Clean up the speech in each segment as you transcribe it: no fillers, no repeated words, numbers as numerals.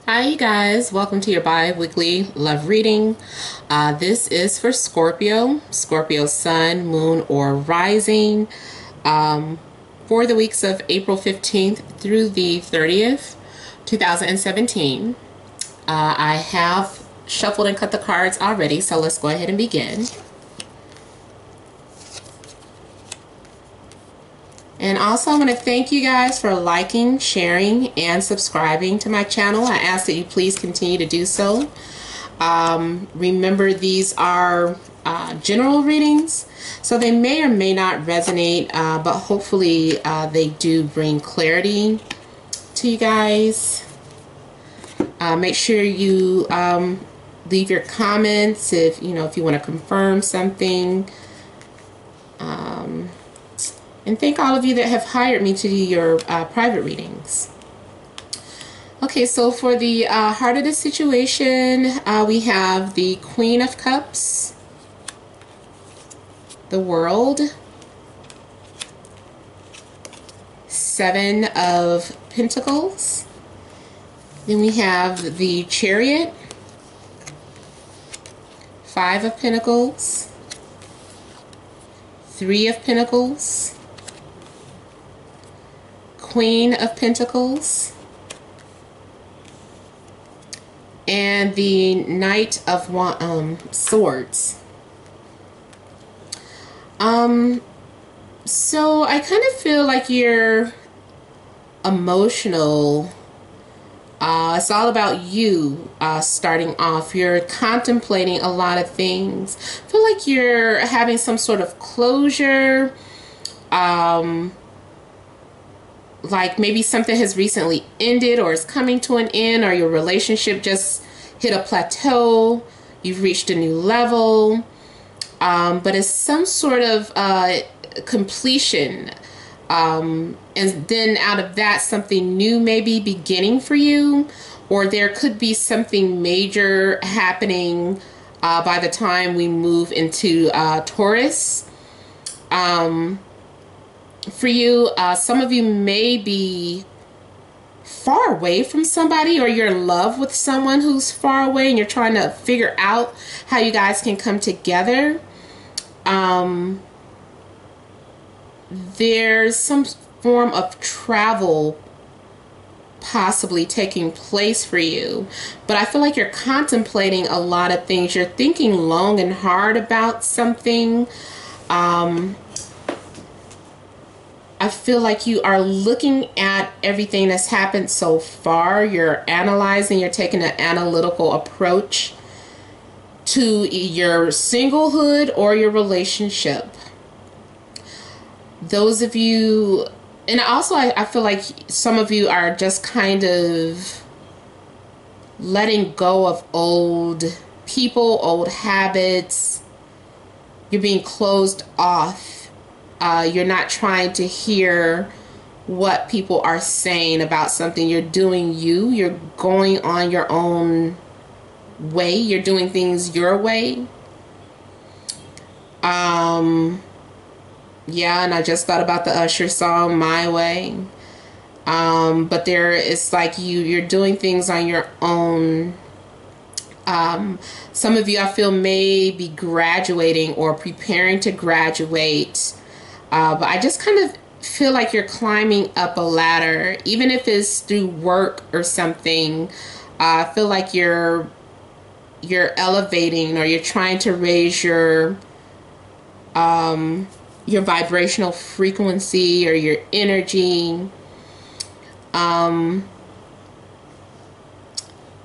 Hi, you guys. Welcome to your bi-weekly love reading. This is for Scorpio, Scorpio sun, moon, or rising for the weeks of April 15th through the 30th, 2017. I have shuffled and cut the cards already, so let's go ahead and begin. And also, I want to thank you guys for liking, sharing, and subscribing to my channel. I ask that you please continue to do so. Remember, these are general readings, so they may or may not resonate, but hopefully they do bring clarity to you guys. Make sure you leave your comments if you want to confirm something. And thank all of you that have hired me to do your private readings. Okay, so for the heart of the situation, we have the Queen of Cups, the World, Seven of Pentacles, then we have the Chariot, Five of Pentacles, Three of Pentacles, Queen of Pentacles, and the Knight of Swords. So I kind of feel like you're emotional. It's all about you starting off. You're contemplating a lot of things. I feel like you're having some sort of closure. Like maybe something has recently ended or is coming to an end, or your relationship just hit a plateau. You've reached a new level. But it's some sort of completion. And then out of that, something new may be beginning for you, or there could be something major happening by the time we move into Taurus. For you, some of you may be far away from somebody, or you're in love with someone who's far away and you're trying to figure out how you guys can come together. There's some form of travel possibly taking place for you, but I feel like you're contemplating a lot of things. You're thinking long and hard about something. I feel like you are looking at everything that's happened so far. You're analyzing, you're taking an analytical approach to your singlehood or your relationship. Those of you, and also I feel like some of you are just kind of letting go of old people, old habits. You're being closed off. You're not trying to hear what people are saying about something. You're doing you. You're going on your own way. You're doing things your way. Yeah, and I just thought about the Usher song, My Way. But there it's like you're doing things on your own. Some of you, I feel, may be graduating or preparing to graduate. But I just kind of feel like you're climbing up a ladder, even if it's through work or something. I feel like you're elevating, or you're trying to raise your vibrational frequency or your energy.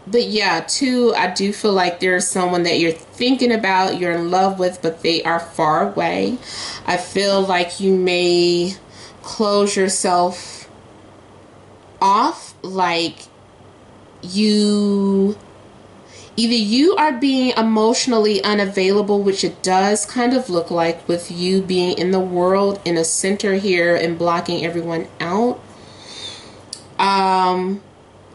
But yeah, too, I do feel like there's someone that you're thinking about, you're in love with, but they are far away. I feel like you may close yourself off, like either you are being emotionally unavailable, which it does kind of look like with you being in the world in a center here and blocking everyone out.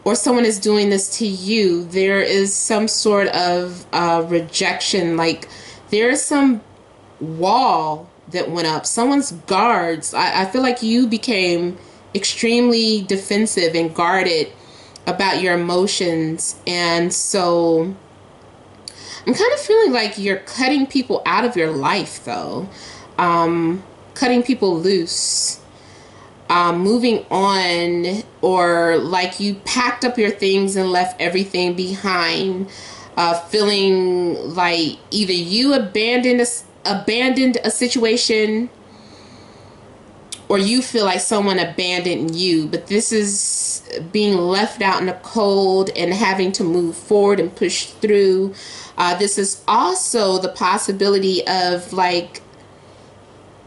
Or someone is doing this to you. There is some sort of rejection, like there is some wall that went up, someone's guards. I feel like you became extremely defensive and guarded about your emotions. And so I'm kind of feeling like you're cutting people out of your life, though. Cutting people loose. Moving on, or like you packed up your things and left everything behind. Feeling like either you abandoned a situation, or you feel like someone abandoned you. But this is being left out in the cold and having to move forward and push through. This is also the possibility of like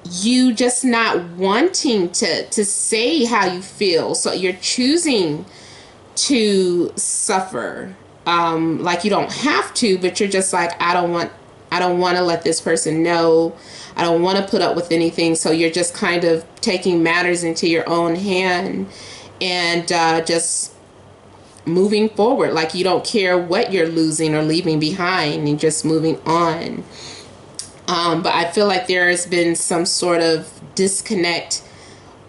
you just not wanting to say how you feel. So you're choosing to suffer. Like you don't have to, but you're just like, I don't want to let this person know. I don't want to put up with anything. So you're just kind of taking matters into your own hand and just moving forward. Like you don't care what you're losing or leaving behind, and just moving on. But I feel like there has been some sort of disconnect,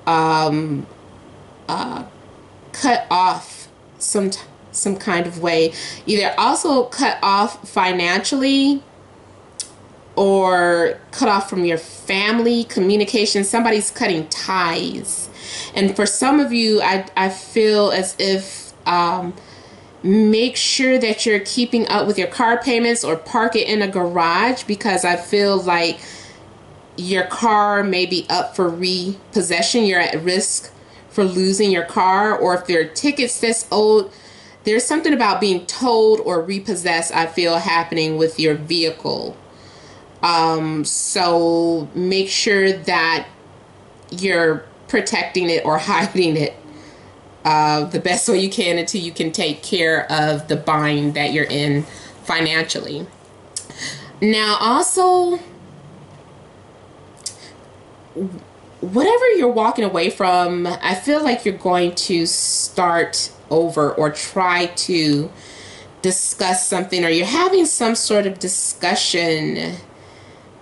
cut off some kind of way. Either also cut off financially, or cut off from your family, communication. Somebody's cutting ties. And for some of you, I feel as if make sure that you're keeping up with your car payments, or park it in a garage, because I feel like your car may be up for repossession. You're at risk for losing your car, or if there are tickets that's owed. There's something about being towed or repossessed, I feel, happening with your vehicle. So make sure that you're protecting it or hiding it the best way you can until you can take care of the bind that you're in financially. Now, also, whatever you're walking away from, I feel like you're going to start over or try to discuss something, or you're having some sort of discussion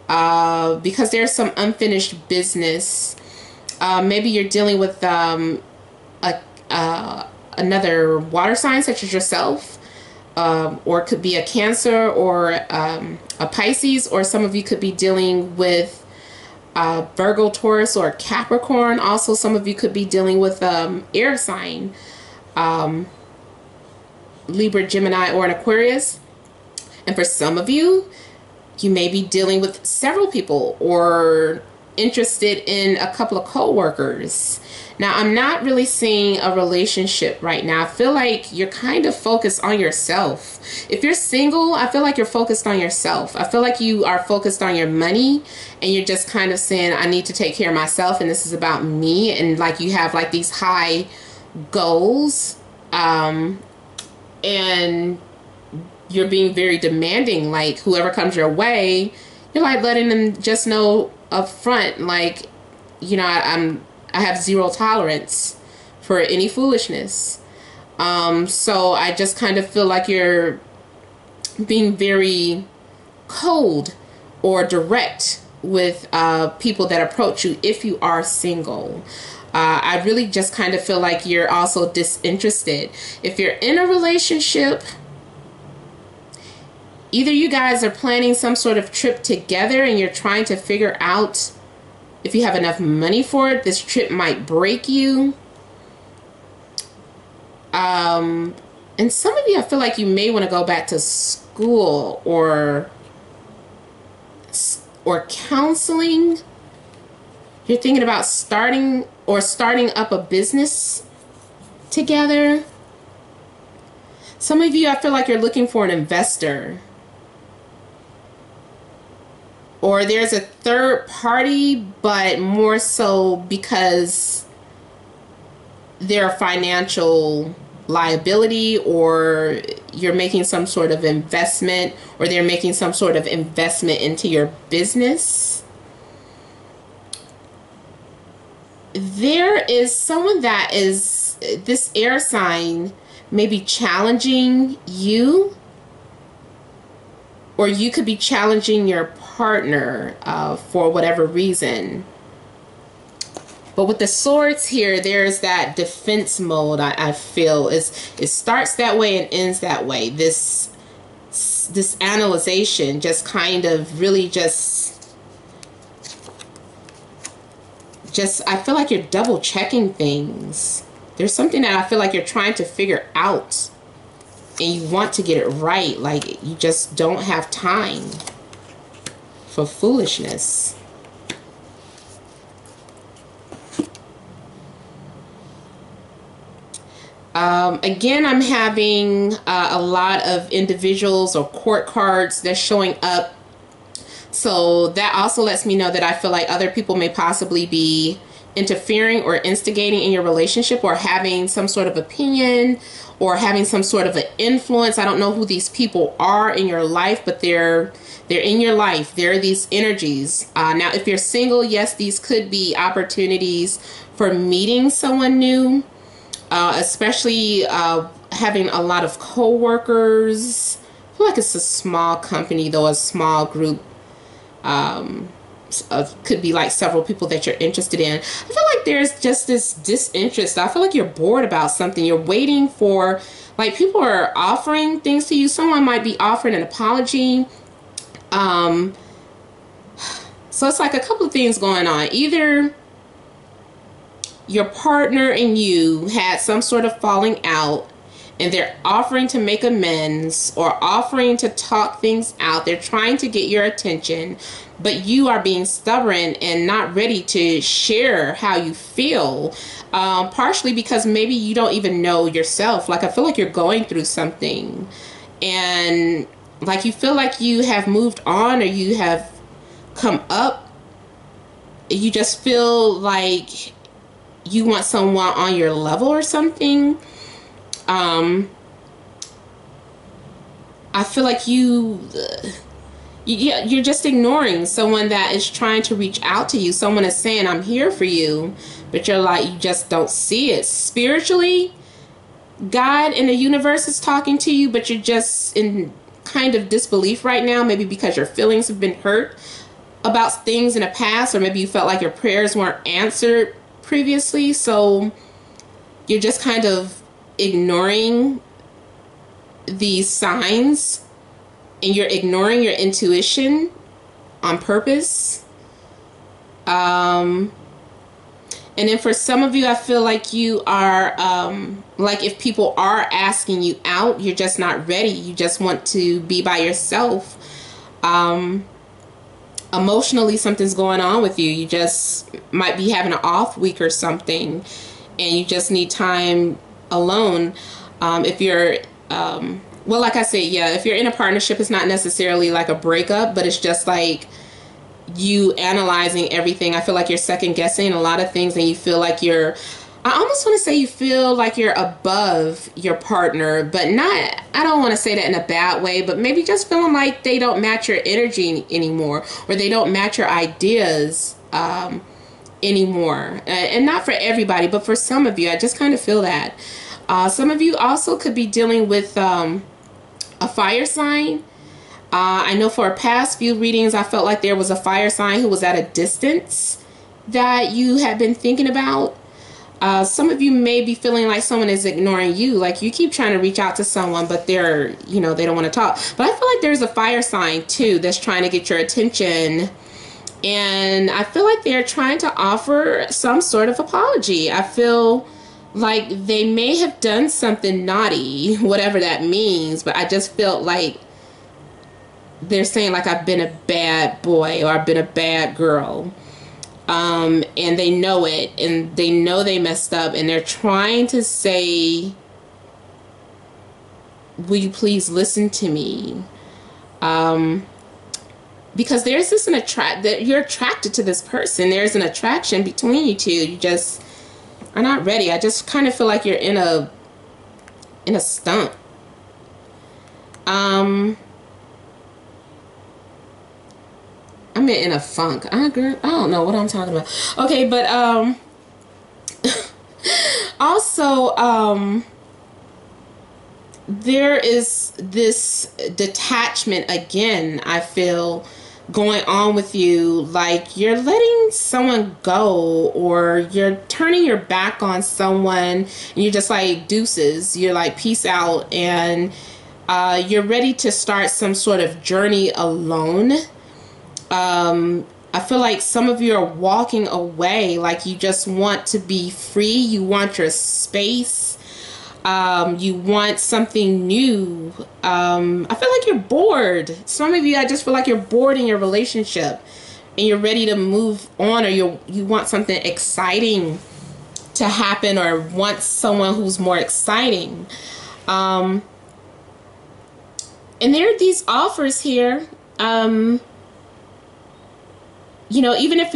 because there's some unfinished business. Maybe you're dealing with another water sign such as yourself, or it could be a Cancer or a Pisces, or some of you could be dealing with Virgo, Taurus, or Capricorn. Also, some of you could be dealing with air sign, Libra, Gemini, or an Aquarius. And for some of you, you may be dealing with several people or interested in a couple of co-workers. Now, I'm not really seeing a relationship right now. I feel like you're kind of focused on yourself. If you're single, I feel like you're focused on yourself. I feel like you are focused on your money, and you're just kind of saying, I need to take care of myself, and this is about me. And like you have like these high goals, and you're being very demanding. Like whoever comes your way, you're like letting them just know up front, like, you know, I have zero tolerance for any foolishness. So I just kind of feel like you're being very cold or direct with people that approach you if you are single. I really just kind of feel like you're also disinterested. If you're in a relationship, either you guys are planning some sort of trip together and you're trying to figure out if you have enough money for it. This trip might break you. And some of you, I feel like you may want to go back to school or counseling. You're thinking about starting up a business together. Some of you, I feel like you're looking for an investor. Or there's a third party, but more so because they're a financial liability, or you're making some sort of investment, or they're making some sort of investment into your business. There is someone that is, this air sign may be challenging you, or you could be challenging your partner for whatever reason. But with the swords here, there's that defense mode. I feel it starts that way and ends that way. This analyzation just kind of really just I feel like you're double checking things. There's something that I feel like you're trying to figure out, and you want to get it right. Like you just don't have time for foolishness. Again, I'm having a lot of individuals or court cards that's showing up. So that also lets me know that I feel like other people may possibly be interfering or instigating in your relationship, or having some sort of opinion, or having some sort of an influence. I don't know who these people are in your life, but they're in your life. There are these energies. Now, if you're single, yes, these could be opportunities for meeting someone new. Especially having a lot of co-workers. I feel like it's a small company, though, a small group. Could be like several people that you're interested in. I feel like there's just this disinterest. I feel like you're bored about something. You're waiting for, like, people are offering things to you. Someone might be offering an apology. So it's like a couple of things going on. Either your partner and you had some sort of falling out, and they're offering to make amends or offering to talk things out. They're trying to get your attention, but you are being stubborn and not ready to share how you feel. Partially because maybe you don't even know yourself. Like, I feel like you're going through something, and like you feel like you have moved on, or you have come up. You just feel like you want someone on your level or something. I feel like you're just ignoring someone that is trying to reach out to you. Someone is saying, I'm here for you, but you're like, you just don't see it. Spiritually, God and the universe is talking to you, but you're just in kind of disbelief right now, maybe because your feelings have been hurt about things in the past, or maybe you felt like your prayers weren't answered previously, so you're just kind of ignoring these signs, and you're ignoring your intuition on purpose. And then for some of you, I feel like you are like, if people are asking you out, you're just not ready. You just want to be by yourself. Emotionally, something's going on with you. You just might be having an off week or something, and you just need time alone. If you're, well, like I said, yeah, if you're in a partnership, it's not necessarily like a breakup, but it's just like you analyzing everything. I feel like you're second guessing a lot of things, and you feel like you're, I almost want to say you feel like you're above your partner, but not, I don't want to say that in a bad way, but maybe just feeling like they don't match your energy anymore, or they don't match your ideas anymore. And not for everybody, but for some of you, I just kind of feel that. Some of you also could be dealing with a fire sign. I know for a past few readings, I felt like there was a fire sign who was at a distance that you had been thinking about. Some of you may be feeling like someone is ignoring you. Like, you keep trying to reach out to someone, but they're, you know, they don't want to talk. But I feel like there's a fire sign too that's trying to get your attention. And I feel like they're trying to offer some sort of apology. I feel like they may have done something naughty, whatever that means. But I just felt like they're saying, like, I've been a bad boy, or I've been a bad girl. And they know it, and they know they messed up, and they're trying to say, will you please listen to me? Because there's this that you're attracted to this person. There's an attraction between you two. You just are not ready. I just kind of feel like you're in a stump. I'm in a funk. I don't know what I'm talking about. Okay, but also there is this detachment again, I feel, going on with you, like you're letting someone go, or you're turning your back on someone, and you're just like deuces, you're like peace out, and you're ready to start some sort of journey alone. I feel like some of you are walking away, like you just want to be free, you want your space. You want something new. I feel like you're bored. Some of you, I just feel like you're bored in your relationship and you're ready to move on, or you want something exciting to happen, or want someone who's more exciting. And there are these offers here. You know, even if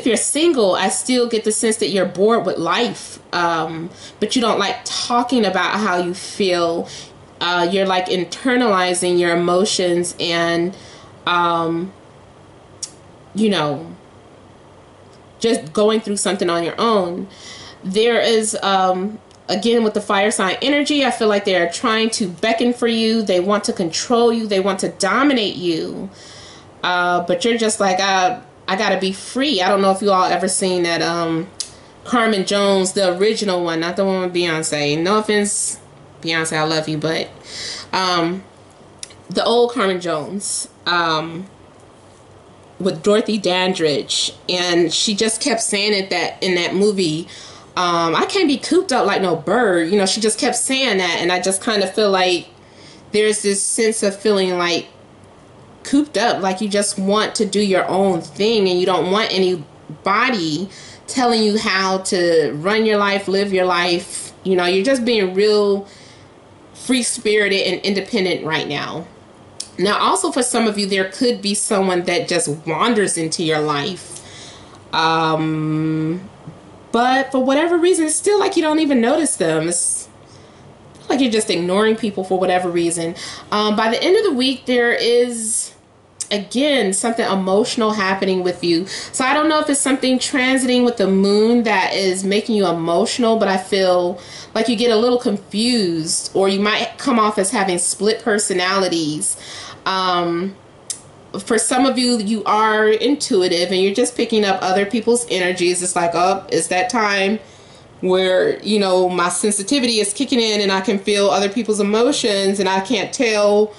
you're single, I still get the sense that you're bored with life, but you don't like talking about how you feel. You're like internalizing your emotions and, you know, just going through something on your own. There is, again, with the fire sign energy, I feel like they're trying to beckon for you. They want to control you. They want to dominate you. But you're just like, I gotta be free. I don't know if you all ever seen that Carmen Jones, the original one, not the one with Beyonce. No offense, Beyonce, I love you, but the old Carmen Jones with Dorothy Dandridge, and she just kept saying it that in that movie, I can't be cooped up like no bird. You know, she just kept saying that, and I just kind of feel like there's this sense of feeling like cooped up, like you just want to do your own thing and you don't want anybody telling you how to run your life, live your life. You know, you're just being real free-spirited and independent right now. Now, also for some of you, there could be someone that just wanders into your life. But for whatever reason, it's still like you don't even notice them. It's like you're just ignoring people for whatever reason. By the end of the week, there is, again, something emotional happening with you. So I don't know if it's something transiting with the moon that is making you emotional, but I feel like you get a little confused, or you might come off as having split personalities. For some of you, you are intuitive and you're just picking up other people's energies. It's like, oh, it's that time where, you know, my sensitivity is kicking in and I can feel other people's emotions and I can't tell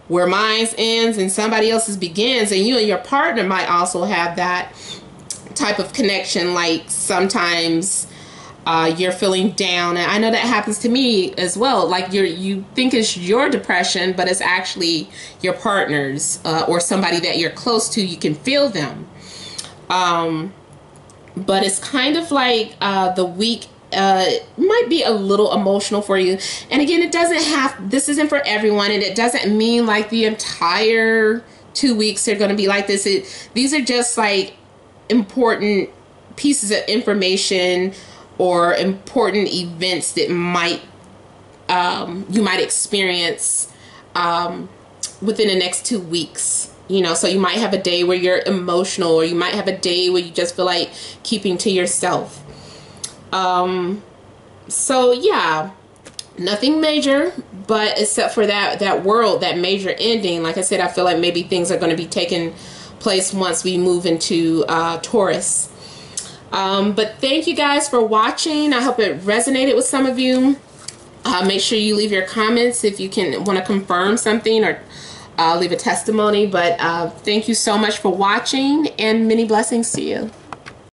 where mine ends and somebody else's begins. And you and your partner might also have that type of connection. Like sometimes you're feeling down, and I know that happens to me as well. Like you think it's your depression, but it's actually your partner's or somebody that you're close to. You can feel them. But it's kind of like the week might be a little emotional for you. And again, it doesn't have, this isn't for everyone, and it doesn't mean like the entire 2 weeks are going to be like this. These are just like important pieces of information or important events that might you might experience within the next 2 weeks. You know, so you might have a day where you're emotional, or you might have a day where you just feel like keeping to yourself. So yeah, nothing major, but except for that world, that major ending. Like I said, I feel like maybe things are going to be taking place once we move into Taurus. But thank you guys for watching. I hope it resonated with some of you. Make sure you leave your comments if you want to confirm something, or leave a testimony. But thank you so much for watching, and many blessings to you.